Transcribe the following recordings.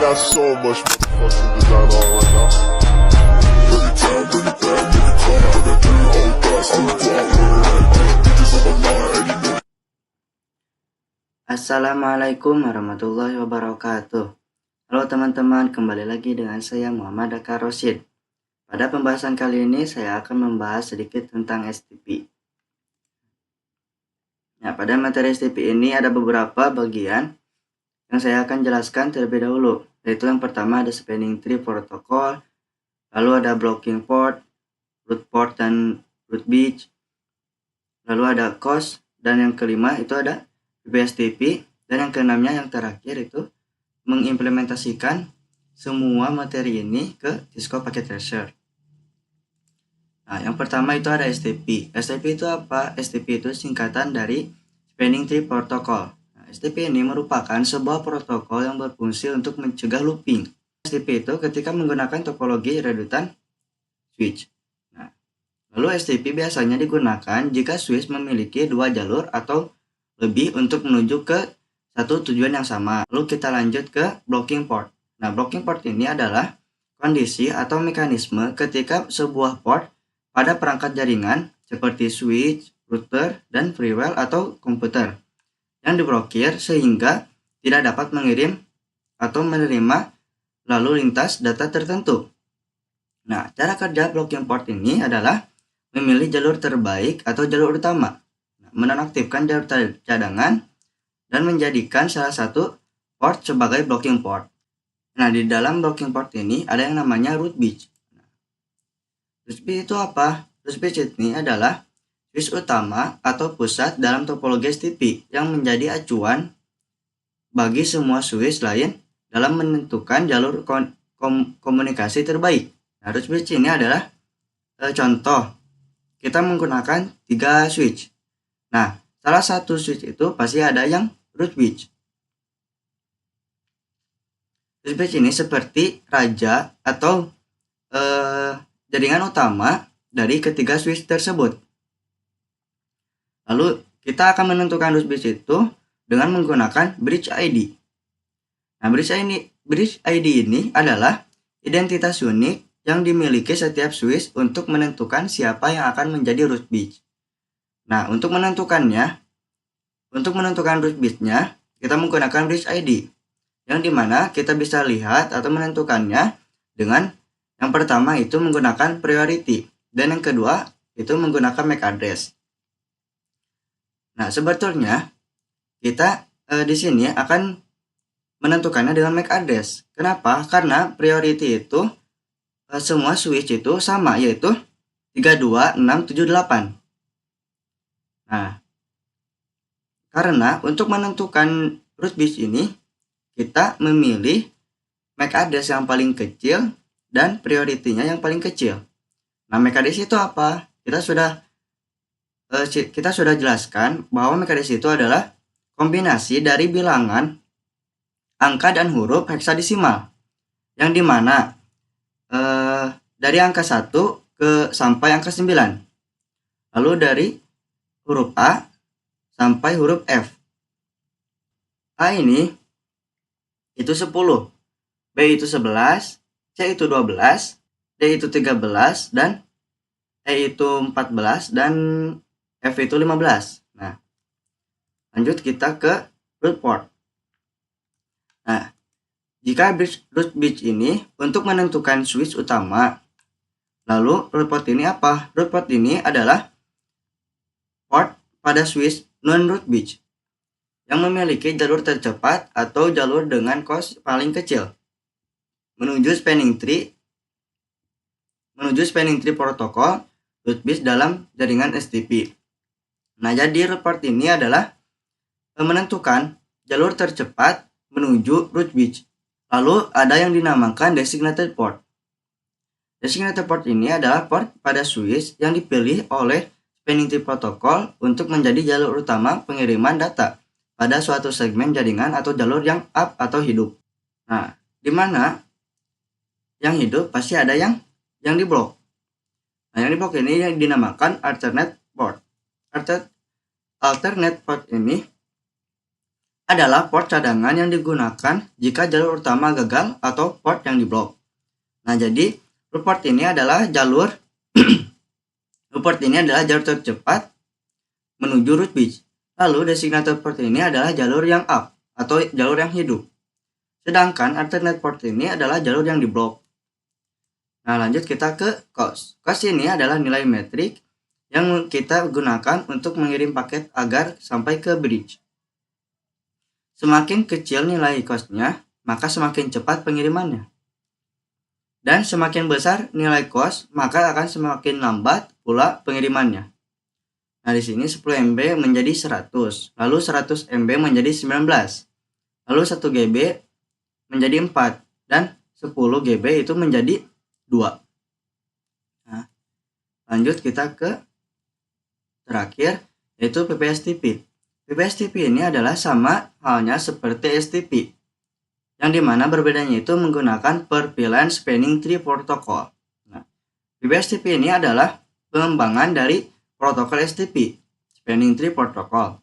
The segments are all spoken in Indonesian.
got so much motherfucking design on right now. Bring it down, bring it down, make it come. I got 3 old guys, I'm the guap, bitches on my line, and you know. Assalamualaikum warahmatullahi wabarakatuh. Halo teman-teman, kembali lagi dengan saya Muhammad Aka Rosid. Pada pembahasan kali ini saya akan membahas sedikit tentang STP. Nah, pada materi STP ini ada beberapa bagian yang saya akan jelaskan terlebih dahulu. Yaitu yang pertama ada spanning tree protocol, lalu ada blocking port, root port dan root bridge, lalu ada cost, dan yang kelima itu ada BSTP, dan yang keenamnya yang terakhir itu mengimplementasikan semua materi ini ke Cisco Packet Tracer. Nah, yang pertama itu ada STP. STP itu apa? STP itu singkatan dari Spanning Tree Protocol. Nah, STP ini merupakan sebuah protokol yang berfungsi untuk mencegah looping. STP itu ketika menggunakan topologi redutan switch. Nah, lalu STP biasanya digunakan jika switch memiliki 2 jalur atau lebih untuk menuju ke satu tujuan yang sama. Lalu kita lanjut ke blocking port. Nah, blocking port ini adalah kondisi atau mekanisme ketika sebuah port pada perangkat jaringan seperti switch, router, dan firewall atau komputer yang diblokir sehingga tidak dapat mengirim atau menerima lalu lintas data tertentu. Nah, cara kerja blocking port ini adalah memilih jalur terbaik atau jalur utama, menonaktifkan jalur cadangan, dan menjadikan salah satu port sebagai blocking port. Nah, di dalam blocking port ini ada yang namanya root bridge. Root bridge itu apa? Root bridge ini adalah switch utama atau pusat dalam topologi STP yang menjadi acuan bagi semua switch lain dalam menentukan jalur komunikasi terbaik. Nah, root bridge ini adalah contoh. Kita menggunakan 3 switch. Nah, salah satu switch itu pasti ada yang root bridge. Root bridge ini seperti raja atau jaringan utama dari ketiga switch tersebut. Lalu kita akan menentukan root bridge itu dengan menggunakan bridge ID. Nah, bridge ID ini adalah identitas unik yang dimiliki setiap switch untuk menentukan siapa yang akan menjadi root bridge. Nah, untuk menentukan root bridge-nya, kita menggunakan bridge ID, yang dimana kita bisa lihat atau menentukannya dengan yang pertama itu menggunakan priority, dan yang kedua itu menggunakan MAC address. Nah, sebetulnya kita di sini akan menentukannya dengan MAC address. Kenapa? Karena priority itu semua switch itu sama, yaitu 32678. Nah, karena untuk menentukan root bridge ini kita memilih MAC address yang paling kecil dan priority-nya yang paling kecil. Nah, MAC address itu apa? Kita sudah jelaskan bahwa MAC address itu adalah kombinasi dari bilangan angka dan huruf heksadesimal, yang dimana dari angka 1 sampai angka 9, lalu dari huruf A sampai huruf F. A ini itu 10, B itu 11, C itu 12, D itu 13, dan E itu 14, dan F itu 15. Nah, lanjut kita ke root port. Nah, jika root bridge ini untuk menentukan switch utama, lalu root port ini apa? Root port ini adalah port pada switch non-root bridge yang memiliki jalur tercepat atau jalur dengan cost paling kecil menuju spanning tree protokol root bridge dalam jaringan STP. Nah, jadi root port ini adalah menentukan jalur tercepat menuju root bridge. Lalu ada yang dinamakan designated port. Designated port ini adalah port pada switch yang dipilih oleh spanning tree protokol untuk menjadi jalur utama pengiriman data pada suatu segmen jaringan atau jalur yang up atau hidup. Nah, di mana yang hidup pasti ada yang diblok. Nah, yang diblok ini yang dinamakan alternate port. Alternate port ini adalah port cadangan yang digunakan jika jalur utama gagal atau port yang diblok. Nah, jadi root port ini adalah jalur tercepat menuju root bridge. Lalu designated port ini adalah jalur yang up atau jalur yang hidup. Sedangkan alternate port ini adalah jalur yang diblok. Nah, lanjut kita ke cost. Cost ini adalah nilai metrik yang kita gunakan untuk mengirim paket agar sampai ke bridge. Semakin kecil nilai cost-nya, maka semakin cepat pengirimannya. Dan semakin besar nilai cost, maka akan semakin lambat pula pengirimannya. Nah, di sini 10 MB menjadi 100, lalu 100 MB menjadi 19, lalu 1 GB menjadi 4, dan 10 GB itu menjadi 2. Nah, lanjut kita ke terakhir, yaitu PPSTP. PPSTP ini adalah sama halnya seperti STP, yang dimana berbedanya itu menggunakan per VLAN spanning tree protocol. Nah, PPSTP ini adalah pengembangan dari protokol STP, spanning tree protocol,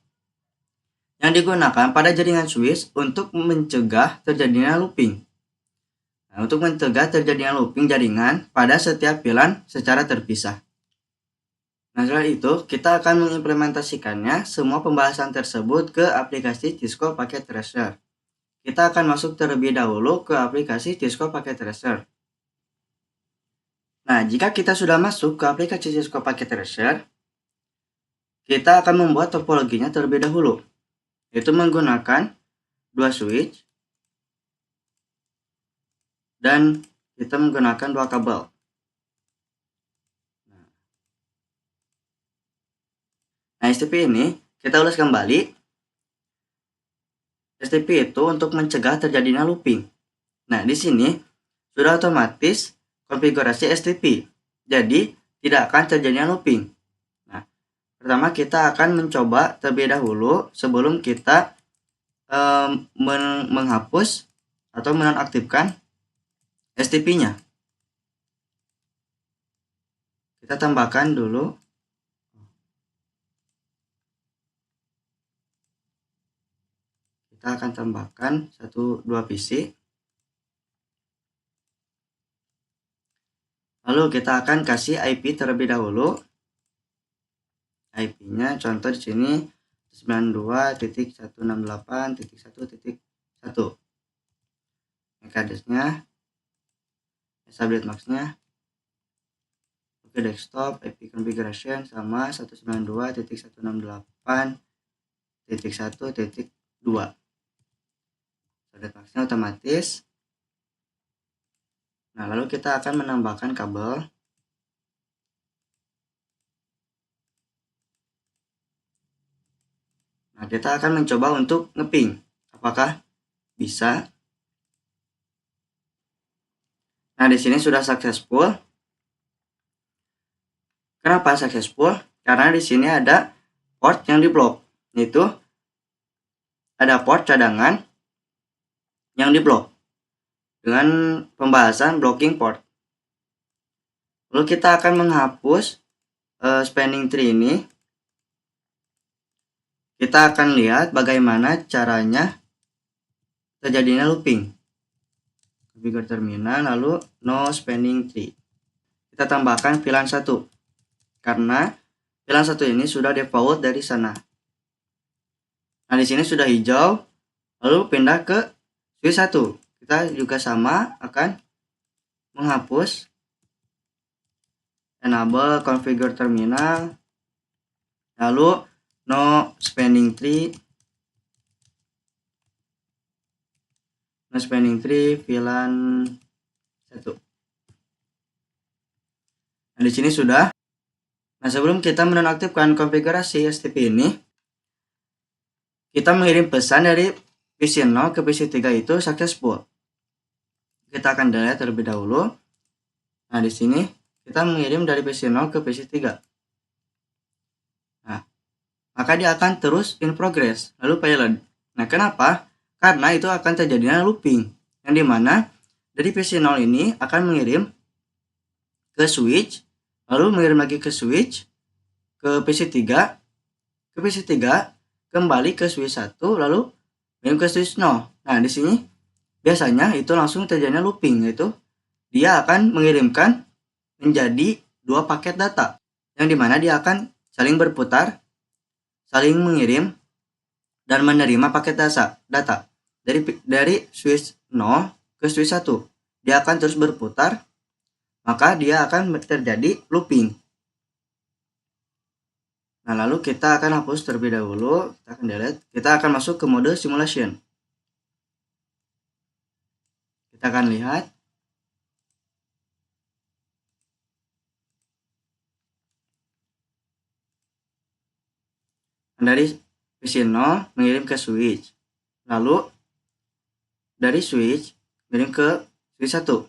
yang digunakan pada jaringan switch untuk mencegah terjadinya looping. Nah, untuk mencegah terjadinya looping jaringan pada setiap VLAN secara terpisah. Nah, setelah itu kita akan mengimplementasikannya semua pembahasan tersebut ke aplikasi Cisco Packet Tracer. Kita akan masuk terlebih dahulu ke aplikasi Cisco Packet Tracer. Nah, jika kita sudah masuk ke aplikasi Cisco Packet Tracer, kita akan membuat topologinya terlebih dahulu, yaitu menggunakan 2 switch dan kita menggunakan 2 kabel. Nah, STP ini kita ulas kembali. STP itu untuk mencegah terjadinya looping. Nah, di sini sudah otomatis konfigurasi STP, jadi tidak akan terjadinya looping. Nah, pertama kita akan mencoba terlebih dahulu sebelum kita menghapus atau menonaktifkan STP-nya. Kita tambahkan dulu. Kita akan tambahkan 1-2 PC. Lalu kita akan kasih IP terlebih dahulu. IP-nya contoh di sini 92.168.1.1. MAC address-nya, subnet max-nya. Oke, desktop IP configuration sama 192.168.1.2. Subnet max-nya otomatis. Nah, lalu kita akan menambahkan kabel. Nah, kita akan mencoba untuk ngeping. Apakah bisa? Nah, di sini sudah successful. Kenapa successful? Karena di sini ada port yang diblok, yaitu ada port cadangan yang diblok dengan pembahasan blocking port. Lalu kita akan menghapus spanning tree ini. Kita akan lihat bagaimana caranya terjadinya looping. Configure terminal, lalu no spanning tree. Kita tambahkan VLAN 1 karena VLAN 1 ini sudah default dari sana. Nah, di sini sudah hijau. Lalu pindah ke switch 1. Kita juga sama akan menghapus enable configure terminal, lalu no spanning tree, VLAN 1. Nah, di sini sudah. Nah, sebelum kita menonaktifkan konfigurasi STP ini, kita mengirim pesan dari PC 0 ke PC 3 itu successful. Kita akan delete terlebih dahulu. Nah, di sini kita mengirim dari PC 0 ke PC 3. Nah, maka dia akan terus in progress, lalu payload. Nah, kenapa? Karena itu akan terjadinya looping, yang dimana dari PC 0 ini akan mengirim ke switch, lalu mengirim lagi ke switch, ke PC 3, kembali ke switch 1, lalu mengirim ke switch 0. Nah, di sini biasanya itu langsung terjadinya looping, yaitu dia akan mengirimkan menjadi dua paket data, yang dimana dia akan saling berputar, saling mengirim, dan menerima paket data dari switch 0 ke switch 1. Dia akan terus berputar, maka dia akan terjadi looping. Nah, lalu kita akan hapus terlebih dahulu, kita akan delete, kita akan masuk ke mode simulation. Kita akan lihat. Dari switch 0 mengirim ke switch. Lalu dari switch mengirim ke switch 1.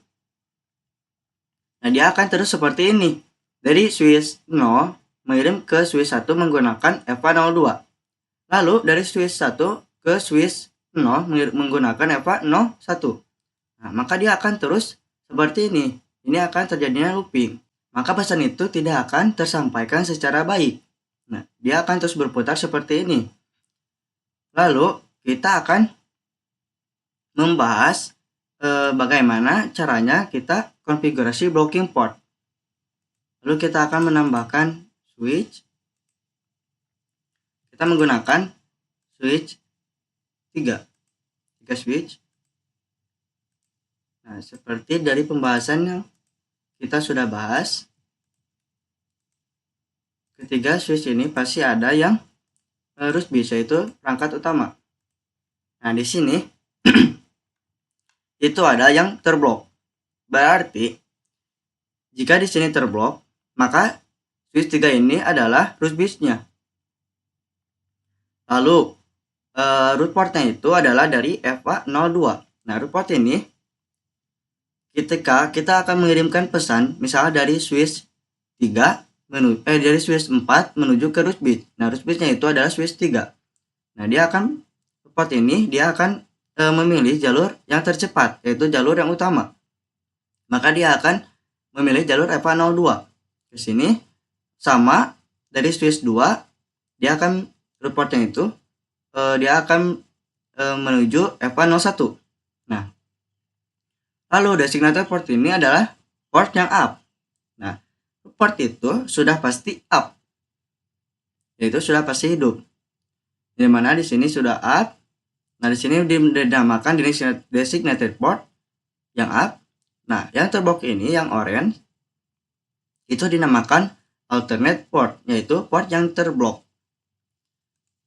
Nah, dia akan terus seperti ini. Dari switch 0 mengirim ke switch 1 menggunakan EVA02. Lalu dari switch 1 ke switch 0 menggunakan EVA01. Nah, maka dia akan terus seperti ini. Ini akan terjadinya looping. Maka pesan itu tidak akan tersampaikan secara baik. Nah, dia akan terus berputar seperti ini. Lalu kita akan membahas bagaimana caranya kita konfigurasi blocking port. Lalu kita akan menambahkan switch. Kita menggunakan switch 3 switch. Nah, seperti dari pembahasan yang kita sudah bahas, ketiga switch ini pasti ada yang harus bisa, itu perangkat utama. Nah, di sini itu ada yang terblok. Berarti jika di sini terblok, maka switch 3 ini adalah root bus-nya. Lalu root portnya itu adalah dari EVA02. Nah, root port ini ketika kita akan mengirimkan pesan misalnya dari switch 3 dari switch 4 menuju ke root bus. Nah, root bus-nya itu adalah switch 3. Nah, dia akan port ini dia akan memilih jalur yang tercepat, yaitu jalur yang utama. Maka dia akan memilih jalur EVA02. Ke sini sama dari switch 2 dia akan root portnya itu dia akan menuju EVA01. Nah, lalu designator port ini adalah port yang up. Nah, port itu sudah pasti up, yaitu sudah pasti hidup. Di mana di sini sudah up. Nah, di sini dinamakan designated port yang up. Nah, yang terblok ini yang orange itu dinamakan alternate port, yaitu port yang terblok.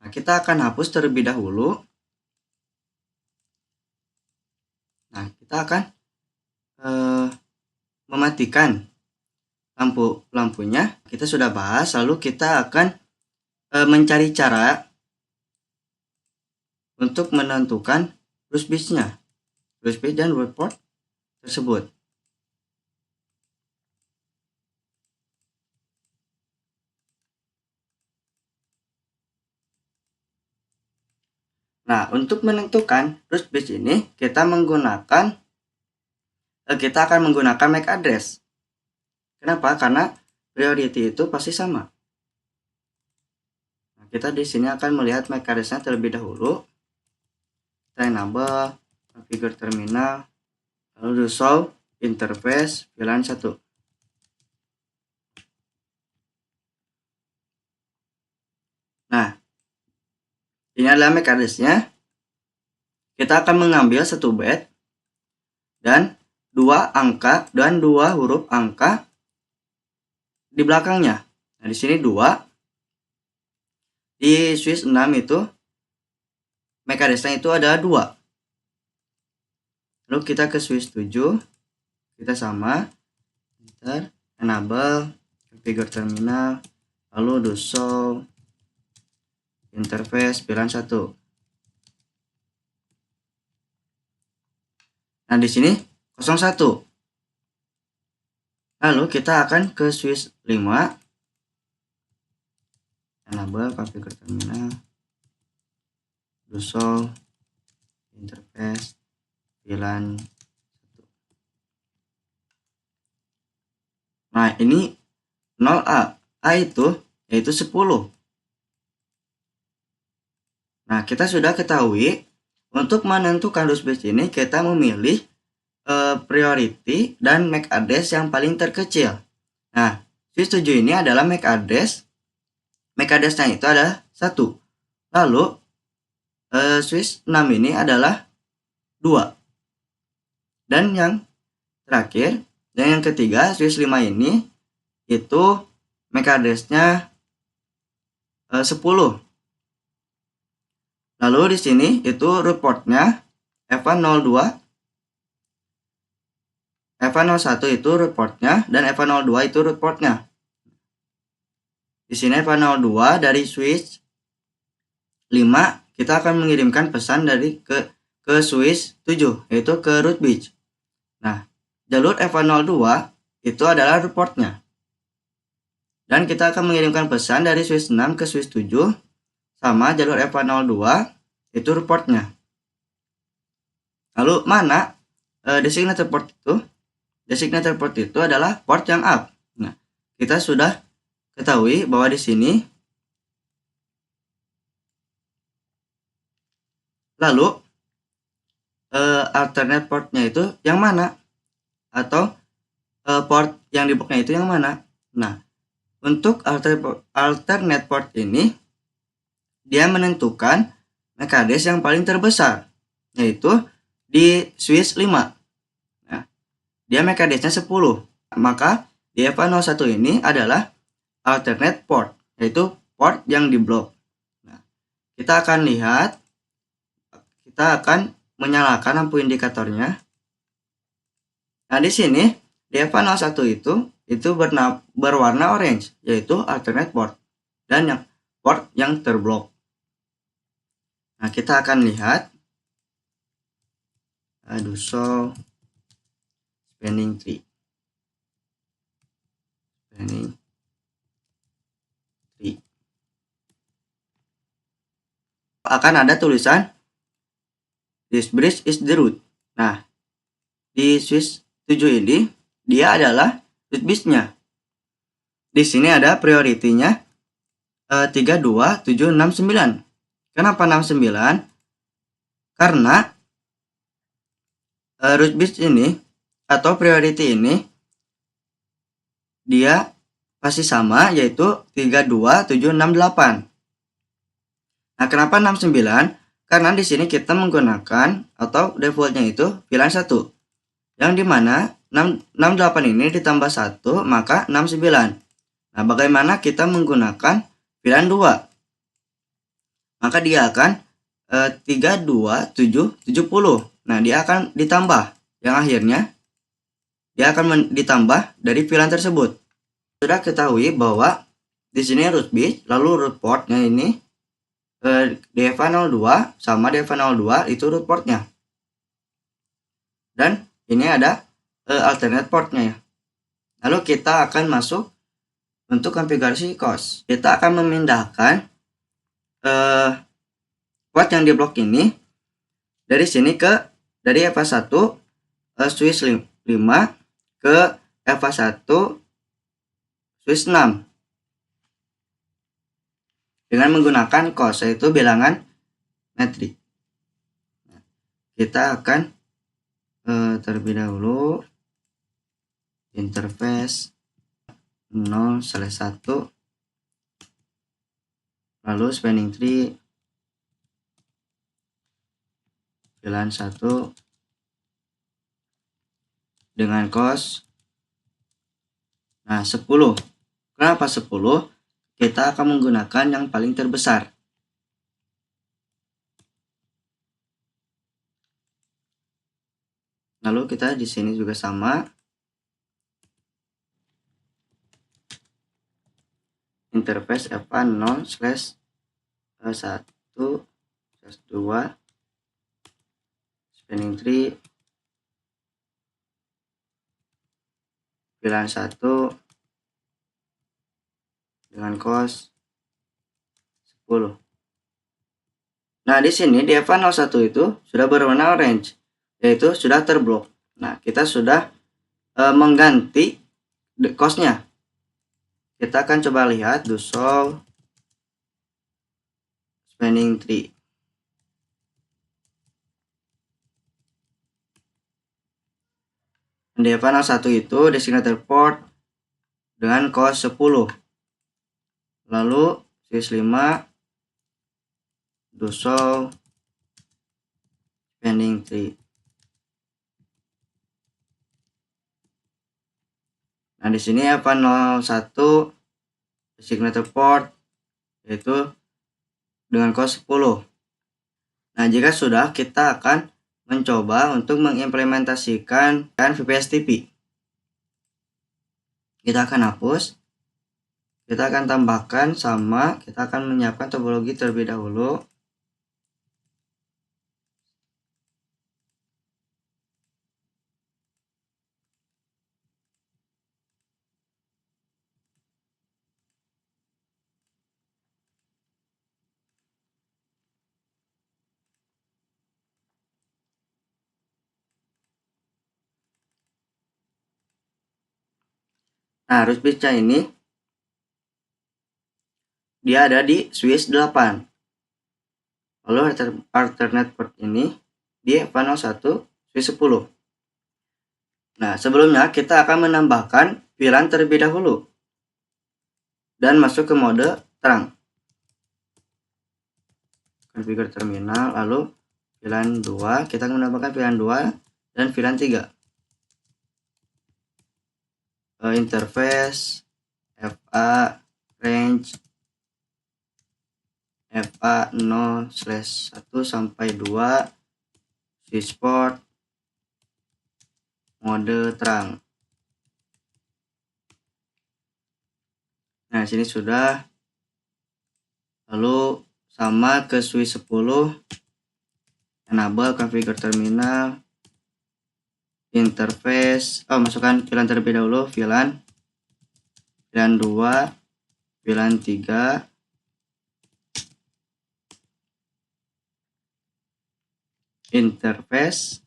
Nah, kita akan hapus terlebih dahulu. Nah, kita akan mematikan lampunya. Kita sudah bahas, lalu kita akan mencari cara untuk menentukan root bus-nya, root bus dan root port tersebut. Nah, untuk menentukan root bus ini kita akan menggunakan MAC address. Kenapa? Karena priority itu pasti sama. Nah, kita di sini akan melihat MAC address-nya terlebih dahulu. Kita enable configure terminal, lalu do show interface VLAN 1. Nah, ini adalah MAC address-nya. Kita akan mengambil satu byte dan dua angka dan dua huruf angka di belakangnya. Nah, di sini 2. Di switch 6 itu MAC address-nya itu ada 2. Lalu kita ke switch 7. Kita sama. Enter, enable configure terminal, lalu do show interface VLAN 1. Nah, di sini 01. Lalu kita akan ke switch 5. Enable configure terminal, do show interface VLAN 1. Nah, ini 0A. A itu yaitu 10. Nah, kita sudah ketahui Untuk menentukan root bridge ini kita memilih priority dan MAC address yang paling terkecil. Nah, switch 7 ini adalah MAC address. MAC address-nya itu adalah 1. Lalu switch 6 ini adalah 2. Dan yang terakhir, dan yang ketiga, switch 5 ini itu MAC address-nya 10. Lalu di sini itu root port-nya F102, F101 itu root port-nya, dan F102 itu root port-nya. Di sini F102 dari switch 5 kita akan mengirimkan pesan dari ke switch 7, yaitu ke root bridge. Nah, jalur F102 itu adalah root port-nya. Dan kita akan mengirimkan pesan dari switch 6 ke switch 7 sama jalur F102 itu root port-nya. Lalu mana designated port itu? Designated port itu adalah port yang up. Nah, kita sudah ketahui bahwa di sini. Lalu alternate portnya itu yang mana? Atau port yang di bloknya itu yang mana? Nah, untuk alternate port ini dia menentukan MAC address yang paling terbesar, yaitu di switch 5. Nah, dia MAC address-nya 10. Maka di F101 ini adalah alternate port, yaitu port yang di blok. Nah, kita akan lihat, kita akan menyalakan lampu indikatornya. Nah, di sini di F101 itu berwarna orange, yaitu alternate port dan yang port yang terblok. Nah, kita akan lihat do show spanning tree. Akan ada tulisan this bridge is the root. Nah, di switch 7 ini dia adalah root bridge-nya. Di sini ada priority-nya 32769. Kenapa 69? Karena root bridge ini atau priority ini dia pasti sama, yaitu 32768. Nah, kenapa 69? Karena di sini kita menggunakan atau defaultnya itu pilihan 1. Yang dimana 68 ini ditambah 1 maka 69. Nah, bagaimana kita menggunakan pilihan 2? Maka dia akan 32770. Nah, dia akan ditambah, yang akhirnya dia akan ditambah dari pilihan tersebut. Sudah ketahui bahwa di sini root bridge, lalu root portnya ini DF02 sama DF02 itu root portnya. Dan ini ada alternate portnya ya. Lalu kita akan masuk untuk konfigurasi COS. Kita akan memindahkan port yang di blok ini dari sini dari FA1 switch 5 ke FA1 switch 6 dengan menggunakan COS, yaitu bilangan metrik. Kita akan terlebih dahulu interface 0/1, lalu spanning tree pilihan 1 dengan COS 10. Kenapa 10? Kita akan menggunakan yang paling terbesar. Lalu kita di sini juga sama. Interface F1/1/2 spanning tree pilihan 1 dengan COS 10. Nah, di sini di F101 itu sudah berwarna orange, yaitu sudah terblok. Nah, kita sudah mengganti COS-nya. Kita akan coba lihat do show spanning tree. NDFA01 itu designated port dengan cos 10. Lalu switch 5 do show spanning tree. Nah, di sini NDFA01 designated port yaitu dengan cos 10. Nah, jika sudah, kita akan mencoba untuk mengimplementasikan VPS TP. Kita akan hapus, kita akan tambahkan sama, kita akan menyiapkan topologi terlebih dahulu. Nah, RUSBITS-nya ini dia ada di switch 8. Lalu alternate port ini di NDFA01 switch 10. Nah, sebelumnya kita akan menambahkan VLAN terlebih dahulu dan masuk ke mode terang. Configure terminal, lalu VLAN 2, kita akan menambahkan VLAN 2 dan VLAN 3. Interface FA range FA 0/1 sampai 2, switch port mode terang. Nah, sini sudah. Lalu sama ke switch 10, enable configure terminal, interface, masukkan VLAN terlebih dahulu, VLAN 2, VLAN 3, interface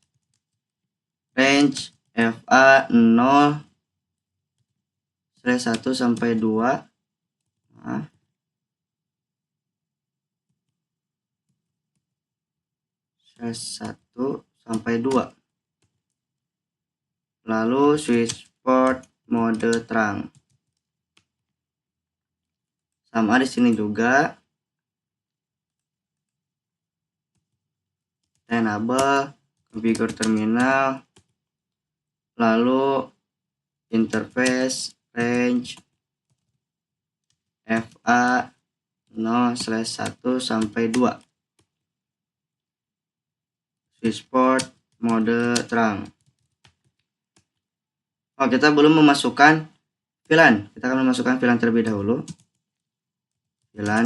range FA 0/1 sampai 2. Nah, 1 sampai 2. Lalu switch port mode terang. Sama di sini juga. Enable configure terminal, lalu interface range FA 0/1 sampai 2, switch port mode terang. Kita belum memasukkan VLAN. Kita akan memasukkan VLAN terlebih dahulu. VLAN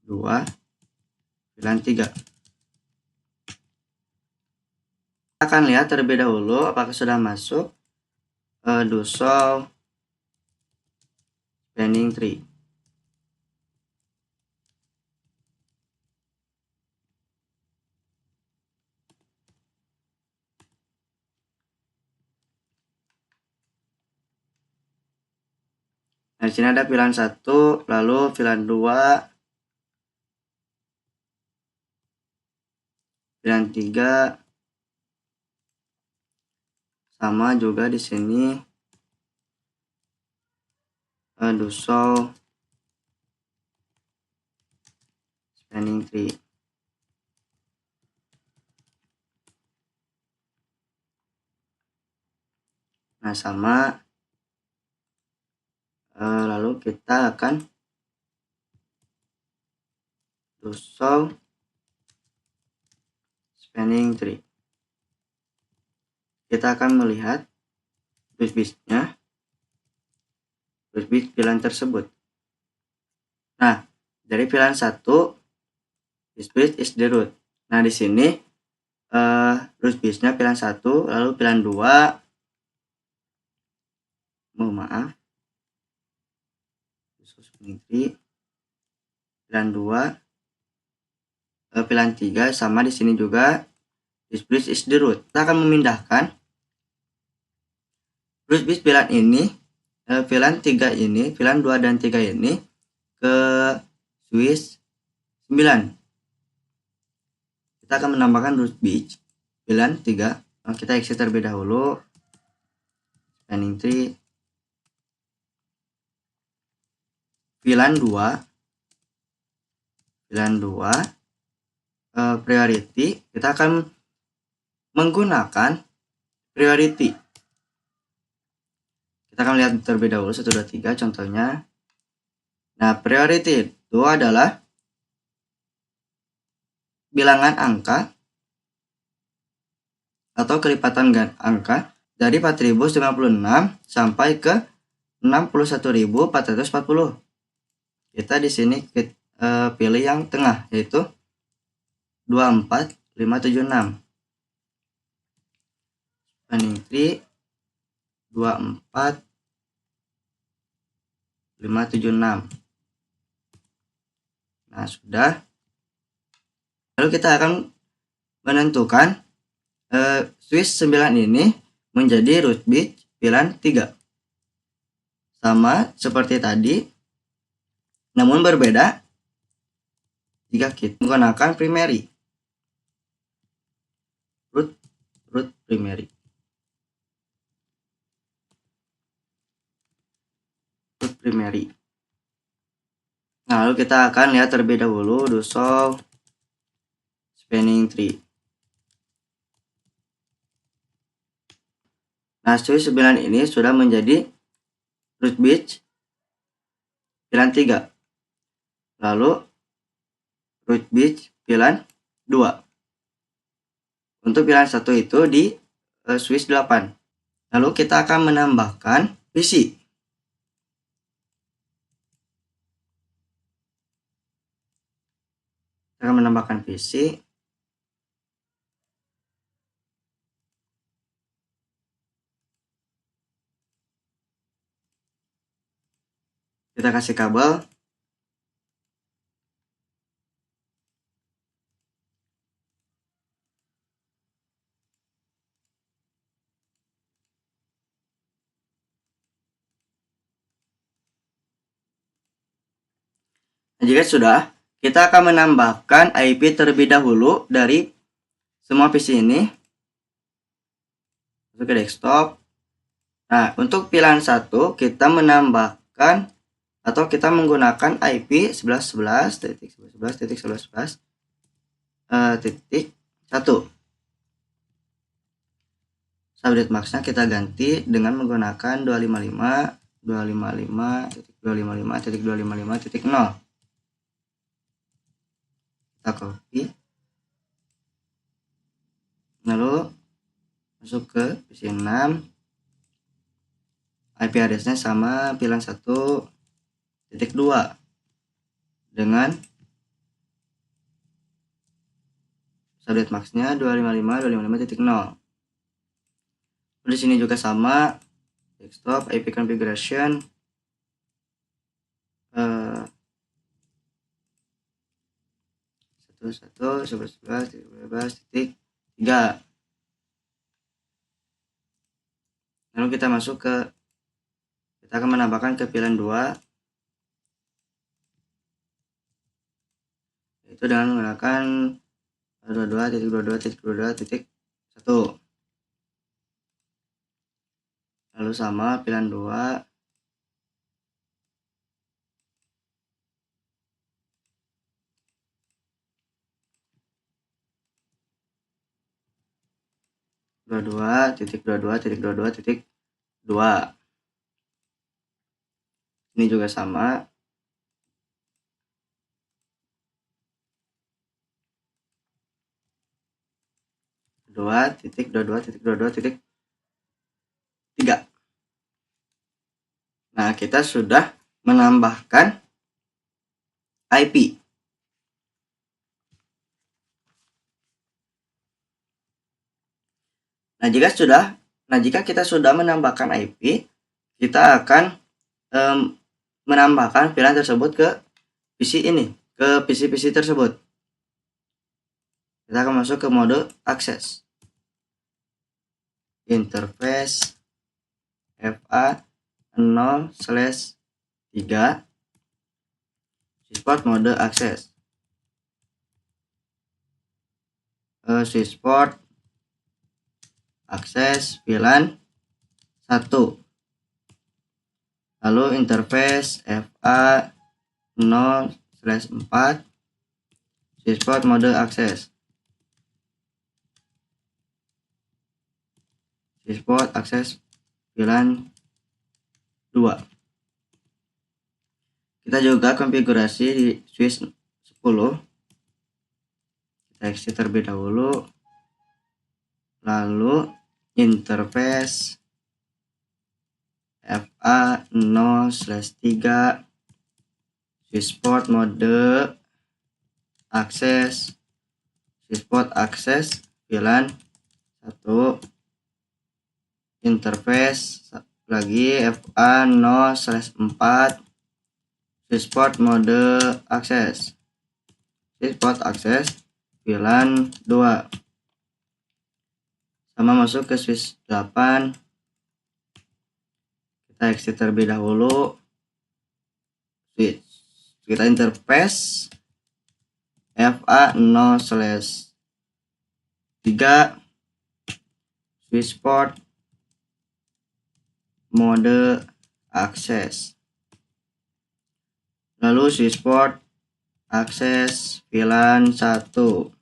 2, VLAN 3. Kita akan lihat terlebih dahulu apakah sudah masuk. Do show spanning tree. Nah, di sini ada VLAN 1, lalu VLAN 2, VLAN 3, sama juga di sini do show spanning tree. Nah, sama. Lalu kita akan do show spanning tree. Kita akan melihat RUSBITS-nya, RUSBITS VLAN tersebut. Nah, dari VLAN 1, this bit is the root. Nah, di sini RUSBITS-nya VLAN 1, lalu VLAN 2, maaf, VLAN 2, VLAN 3, sama di sini juga this bit is the root. Kita akan memindahkan RUSBITS VLAN ini, VLAN 3 ini, VLAN 2 dan 3 ini ke switch 9. Kita akan menambahkan RUSBITS VLAN 3. Kita exit terlebih dahulu. spanning tree, VLAN 2, priority, kita akan menggunakan priority. Kita akan lihat terlebih dahulu 1, 2, 3 contohnya. Nah, priority itu adalah bilangan angka atau kelipatan angka dari 4096 sampai ke 61440. Kita di sini pilih yang tengah, yaitu 24576. Spanning tree 24576. Nah, sudah. Lalu kita akan menentukan switch 9 ini menjadi root bit VLAN 3. Sama seperti tadi, namun berbeda jika kita menggunakan primary. Root primary. Nah, lalu kita akan lihat terlebih dahulu do solve spanning tree. Nah, switch 9 ini sudah menjadi root bit VLAN 3. Lalu root bit VLAN 2. Untuk VLAN 1 itu di switch 8. Lalu kita akan menambahkan PC. Kita akan menambahkan PC. Kita kasih kabel. Nah, jika sudah, kita akan menambahkan IP terlebih dahulu dari semua PC ini. Masuk ke desktop. Nah, untuk VLAN 1 kita menambahkan atau kita menggunakan IP 11.11.11.11.1. Subnet max-nya kita ganti dengan menggunakan 255.255.255.255.0. Kita copy. Lalu masuk ke PC 6. IP address-nya sama VLAN 1.2 dengan subnet max-nya 255.255.0. Di sini juga sama, desktop IP configuration 1.1.11.11.3. Lalu kita masuk ke, kita akan menambahkan ke VLAN 2, yaitu dengan menggunakan 22.22.22.1. Lalu sama VLAN 2 22.22.22.2. Ini juga sama. titik 3. Nah, kita sudah menambahkan IP. Nah, jika kita sudah menambahkan IP, kita akan menambahkan VLAN tersebut ke PC ini, ke PC-PC tersebut. Kita akan masuk ke mode akses. Interface FA 0/3 switchport mode akses. Switchport akses VLAN Lalu interface FA 0/4 switchport mode akses. Switchport akses VLAN 2. Kita juga konfigurasi di switch 10. Kita exit terlebih dahulu. Lalu interface FA 0/3 switchport mode akses. Switchport akses VLAN 1. Interface lagi FA 0/4 switchport mode akses. Switchport akses VLAN 2. Sama masuk ke switch 8. Kita exit terlebih dahulu. Switch. Kita interface FA 0/3 switchport mode akses. Lalu switchport akses VLAN 1.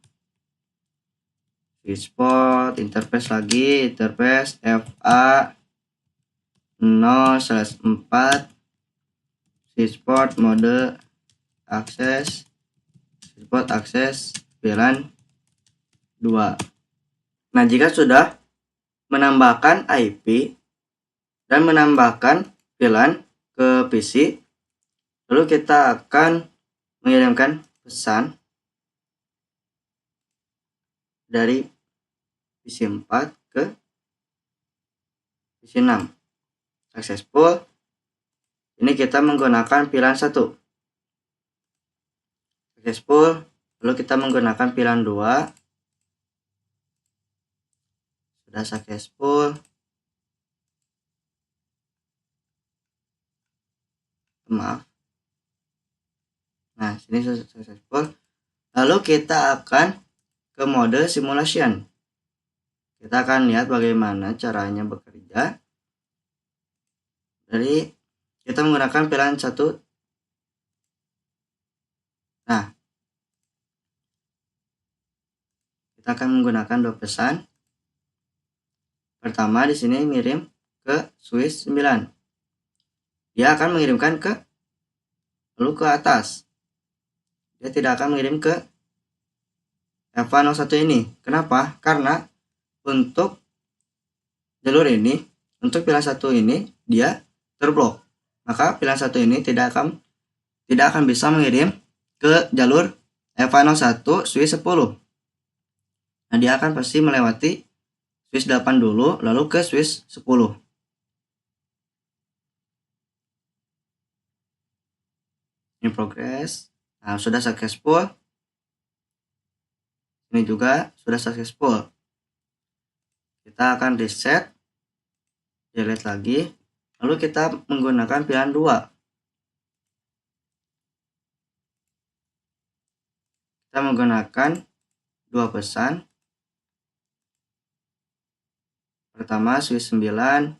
Switchport interface lagi, interface FA 0/4 switchport mode akses. Switchport akses VLAN 2. Nah, jika sudah menambahkan IP dan menambahkan VLAN ke PC, lalu kita akan mengirimkan pesan dari PC 4 ke PC 6. Successful. Ini kita menggunakan VLAN 1. Successful. Lalu kita menggunakan VLAN 2. Sudah successful. Maaf. Nah, sini sudah successful. Lalu kita akan ke mode simulation. Kita akan lihat bagaimana caranya bekerja. Jadi kita menggunakan VLAN 1. Nah, kita akan menggunakan 2 pesan. Pertama di sini ngirim ke switch 9. Dia akan mengirimkan ke lalu ke atas. Dia tidak akan mengirim ke FA 01 ini. Kenapa? Karena untuk jalur ini, untuk VLAN 1 ini dia terblok. Maka VLAN 1 ini tidak akan bisa mengirim ke jalur FA 01 switch 10. Nah, dia akan pasti melewati switch 8 dulu, lalu ke switch 10. In progress. Nah, sudah successful. Ini juga sudah successful. Kita akan reset, delete lagi, lalu kita menggunakan VLAN 2. Kita menggunakan 2 pesan. Pertama switch 9,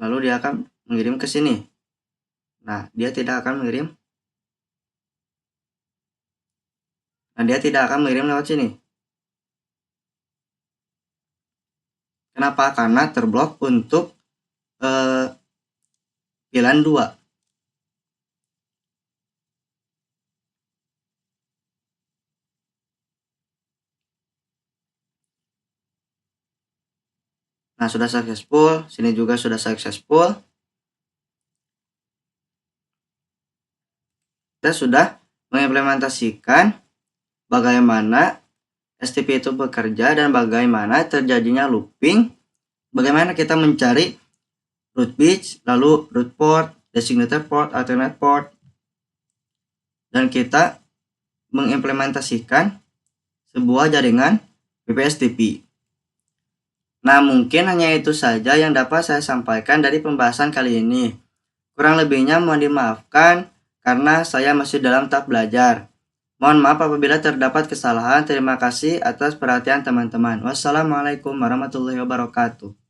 lalu dia akan mengirim ke sini. Nah, dia tidak akan mengirim lewat sini. Kenapa? Karena terblok untuk VLAN 2. Nah, sudah successful. Sini juga sudah successful. Kita sudah mengimplementasikan bagaimana STP itu bekerja dan bagaimana terjadinya looping, bagaimana kita mencari root bridge, lalu root port, designated port, alternate port, dan kita mengimplementasikan sebuah jaringan BPSTP. Nah, mungkin hanya itu saja yang dapat saya sampaikan dari pembahasan kali ini. Kurang lebihnya mohon dimaafkan karena saya masih dalam tahap belajar. Mohon maaf apabila terdapat kesalahan. Terima kasih atas perhatian teman-teman. Wassalamualaikum warahmatullahi wabarakatuh.